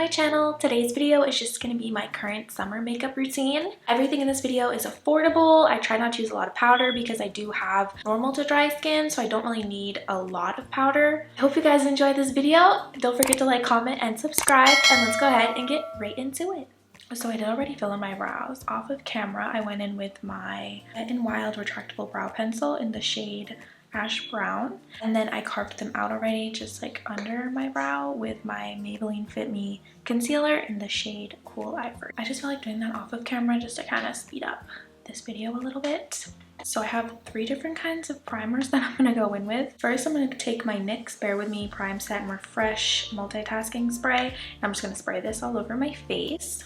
my channel. Today's video is just going to be my current summer makeup routine. Everything in this video is affordable. I try not to use a lot of powder because I do have normal to dry skin, so I don't really need a lot of powder. I hope you guys enjoyed this video. Don't forget to like, comment, and subscribe, and let's go ahead and get right into it. So I did already fill in my brows. Off of camera, I went in with my Wet n Wild retractable brow pencil in the shade Ash Brown, and then I carved them out already just like under my brow with my Maybelline Fit Me concealer in the shade Cool Ivory. I just feel like doing that off of camera just to kind of speed up this video a little bit. So I have 3 different kinds of primers that I'm gonna go in with. First, I'm gonna take my NYX Bare With Me Prime Set and Refresh multitasking spray, and I'm just gonna spray this all over my face.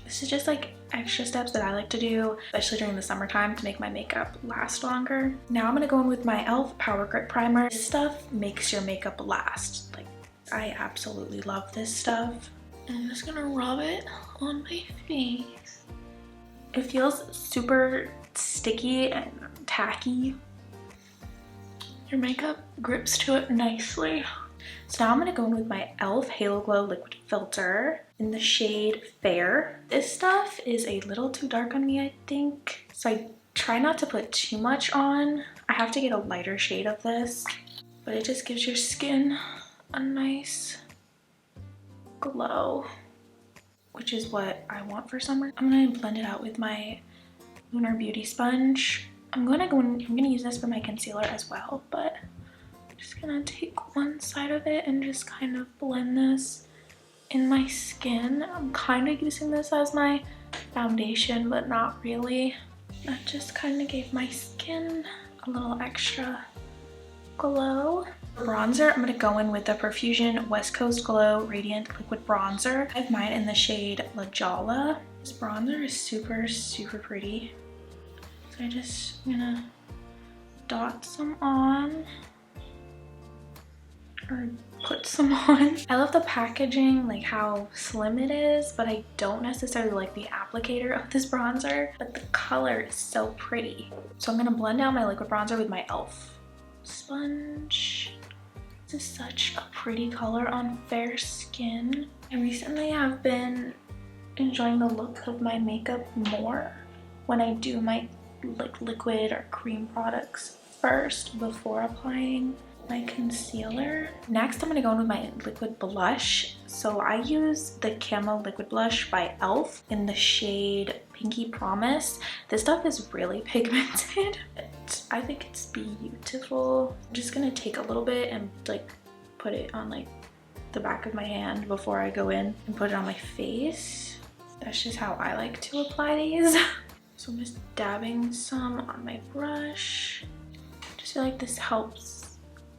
This is just like extra steps that I like to do, especially during the summertime, to make my makeup last longer. Now I'm gonna go in with my e.l.f. Power Grip Primer. This stuff makes your makeup last. Like, I absolutely love this stuff. And I'm just gonna rub it on my face. It feels super sticky and tacky. Your makeup grips to it nicely. So now I'm going to go in with my e.l.f. Halo Glow Liquid Filter in the shade Fair. This stuff is a little too dark on me, I think. So I try not to put too much on. I have to get a lighter shade of this, but it just gives your skin a nice glow, which is what I want for summer. I'm going to blend it out with my Lunar Beauty Sponge. I'm going to use this for my concealer as well, but just gonna take one side of it and just kind of blend this in my skin. I'm kind of using this as my foundation, but not really. That just kind of gave my skin a little extra glow. For bronzer, I'm gonna go in with the Profusion West Coast Glow Radiant Liquid Bronzer. I have mine in the shade La Jala. This bronzer is super, super pretty. So I just gonna dot some on. Or put some on. I love the packaging, like how slim it is, but I don't necessarily like the applicator of this bronzer, but the color is so pretty. So I'm gonna blend out my liquid bronzer with my e.l.f. sponge. This is such a pretty color on fair skin. I recently have been enjoying the look of my makeup more when I do my like liquid or cream products first before applying my concealer. Next, I'm gonna go in with my liquid blush. So I use the Camo Liquid Blush by e.l.f. in the shade Pinky Promise. This stuff is really pigmented, but I think it's beautiful. I'm just gonna take a little bit and like put it on like the back of my hand before I go in and put it on my face. That's just how I like to apply these. So I'm just dabbing some on my brush. I just feel like this helps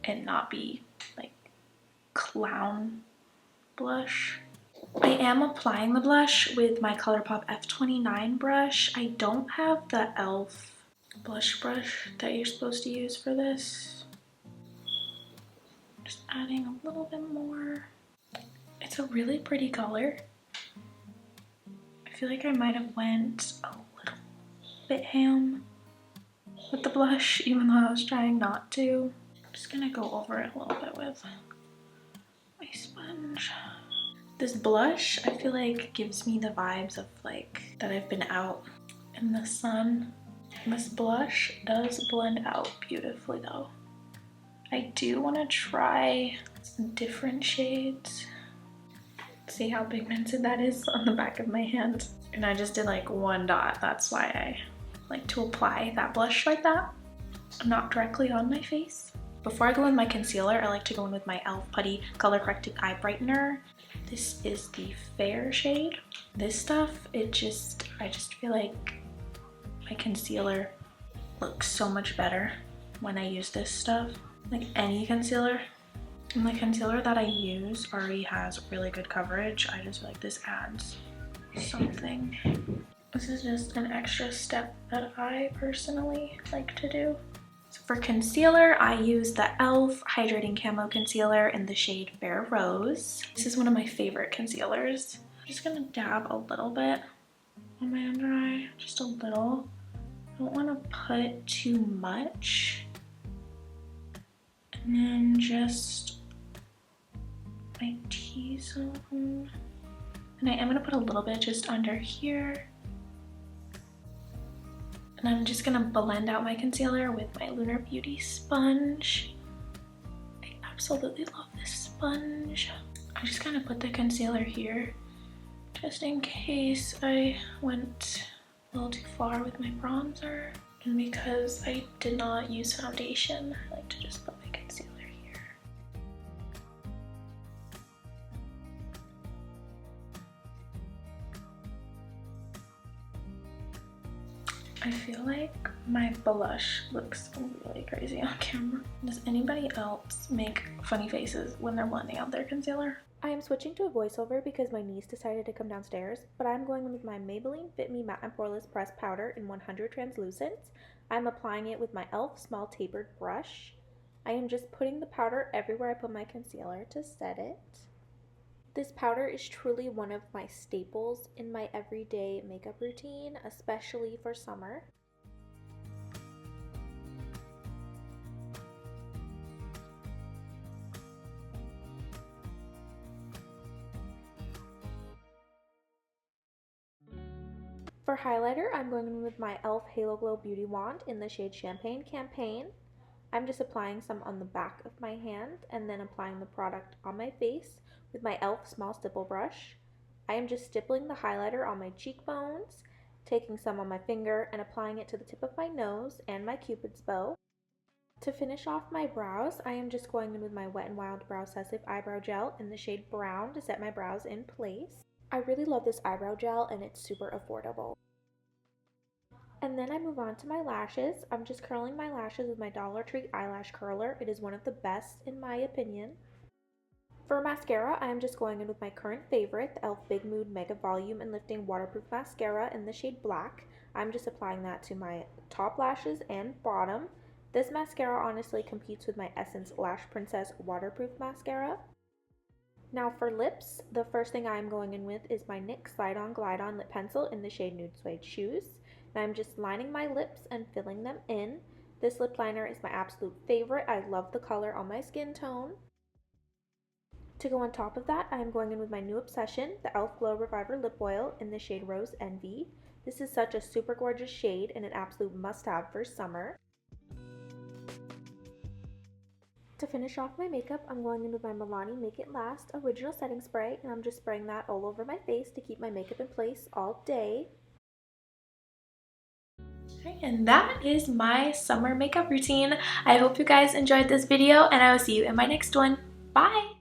and not be like clown blush. I am applying the blush with my ColourPop F29 brush. I don't have the e.l.f. blush brush that you're supposed to use for this. Just adding a little bit more. It's a really pretty color. I feel like I might have went a little bit ham with the blush, even though I was trying not to. Just gonna go over it a little bit with my sponge. This blush, I feel like gives me the vibes of like that I've been out in the sun. This blush does blend out beautifully though. I do want to try some different shades. See how pigmented that is on the back of my hand. And I just did like one dot. That's why I like to apply that blush like that, not directly on my face. Before I go in with my concealer, I like to go in with my e.l.f. Putty Color Corrected Eye Brightener. This is the Fair shade. This stuff, I just feel like my concealer looks so much better when I use this stuff. Like any concealer. And the concealer that I use already has really good coverage. I just feel like this adds something. This is just an extra step that I personally like to do. So for concealer, I use the e.l.f. Hydrating Camo Concealer in the shade Fair Rose. This is one of my favorite concealers. I'm just gonna dab a little bit on my under eye, just a little. I don't want to put too much. And then just my T-zone. And I am gonna put a little bit just under here. And I'm just gonna blend out my concealer with my Lunar Beauty sponge. I absolutely love this sponge. I just kind of put the concealer here just in case I went a little too far with my bronzer. And because I did not use foundation, I like to just put my concealer here. I feel like my blush looks really crazy on camera. Does anybody else make funny faces when they're blending out their concealer? I am switching to a voiceover because my niece decided to come downstairs, but I'm going with my Maybelline Fit Me Matte and Poreless Pressed Powder in 100 Translucent. I'm applying it with my e.l.f. small tapered brush. I am just putting the powder everywhere I put my concealer to set it. This powder is truly one of my staples in my everyday makeup routine, especially for summer. For highlighter, I'm going in with my e.l.f. Halo Glow Beauty Wand in the shade Champagne Campaign. I'm just applying some on the back of my hand and then applying the product on my face with my e.l.f. small stipple brush. I am just stippling the highlighter on my cheekbones, taking some on my finger and applying it to the tip of my nose and my cupid's bow. To finish off my brows, I am just going in with my Wet n Wild Brow Obsessive Eyebrow Gel in the shade Brown to set my brows in place. I really love this eyebrow gel and it's super affordable. And then I move on to my lashes. I'm just curling my lashes with my Dollar Tree eyelash curler. It is one of the best in my opinion. For mascara, I am just going in with my current favorite, the e.l.f. Big Mood Mega Volume and Lifting Waterproof Mascara in the shade Black. I'm just applying that to my top lashes and bottom. This mascara honestly competes with my Essence Lash Princess Waterproof Mascara. Now for lips, the first thing I'm going in with is my NYX Slide On Glide On Lip Pencil in the shade Nude Suede Shoes. And I'm just lining my lips and filling them in. This lip liner is my absolute favorite. I love the color on my skin tone. To go on top of that, I am going in with my new obsession, the e.l.f. Glow Reviver Lip Oil in the shade Rose Envy. This is such a super gorgeous shade and an absolute must-have for summer. To finish off my makeup, I'm going in with my Milani Make It Last Original Setting Spray, and I'm just spraying that all over my face to keep my makeup in place all day. And that is my summer makeup routine. I hope you guys enjoyed this video, and I will see you in my next one. Bye!